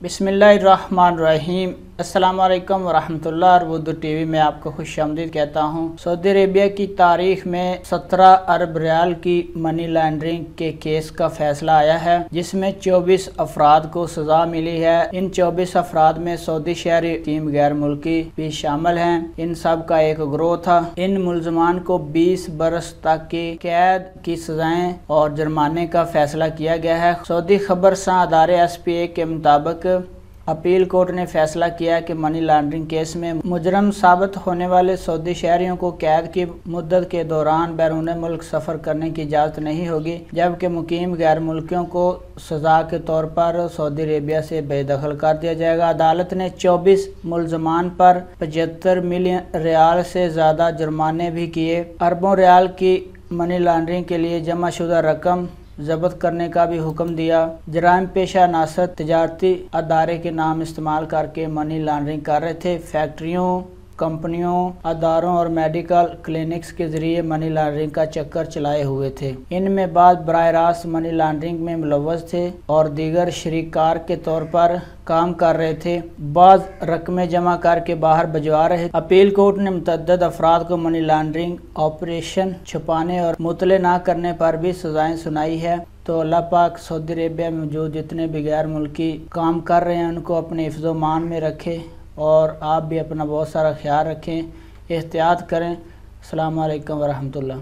बिस्मिल्लाहिर्रहमानिर्रहीम। अस्सलाम वालेकुम वरहमतुल्लाह। उर्दू टीवी में आपको खुश आमदीद कहता हूँ। सऊदी अरेबिया की तारीख में 17 अरब रियाल की मनी लॉन्ड्रिंग के केस का फैसला आया है, जिसमें 24 अफराद को सजा मिली है। इन 24 अफराद में सऊदी शहरी मुकीम गैर मुल्की भी शामिल हैं। इन सब का एक गिरोह था। इन मुल्ज़मान को 20 बरस तक की कैद की सजाएं और जुर्माने का फैसला किया गया है। सऊदी खबरसां अदारे SPA के मुताबिक अपील कोर्ट ने फैसला किया कि मनी लॉन्ड्रिंग केस में मुजरम साबित होने वाले सऊदी शहरियों को कैद की मुद्दत के दौरान बैरून मुल्क सफ़र करने की इजाज़त नहीं होगी, जबकि मुकीम गैर मुल्कियों को सज़ा के तौर पर सऊदी अरेबिया से बेदखल कर दिया जाएगा। अदालत ने 24 मुल्ज़मान पर 75 मिलियन रियाल से ज़्यादा जुर्माने भी किए। अरबों रियाल की मनी लॉन्ड्रिंग के लिए जमा शुदा रकम जब्त करने का भी हुक्म दिया। जराइम पेशा नासर तजारती अदारे के नाम इस्तेमाल करके मनी लॉन्ड्रिंग कर रहे थे। फैक्ट्रियों, कंपनियों, अदारों और मेडिकल क्लिनिक्स के जरिए मनी लॉन्ड्रिंग का चक्कर चलाए हुए थे। इनमें बाद बराह रास्त मनी लॉन्ड्रिंग में मुलव्वस थे और दीगर शरीकार के तौर पर काम कर रहे थे। बाज़ रकमें जमा करके बाहर भिजवा रहे। अपील कोर्ट ने मुतअद्दिद अफराद को मनी लॉन्ड्रिंग ऑपरेशन छुपाने और मुतले ना करने पर भी सजाएं सुनाई है। तो अल्लाह पाक सऊदी अरेबिया में मौजूद जितने भी गैर मुल्की काम कर रहे हैं उनको अपने हिफ्ज़ मान में रखे और आप भी अपना बहुत सारा ख्याल रखें, एहतियात करें। अस्सलाम वालेकुम वरहमतुल्लाह।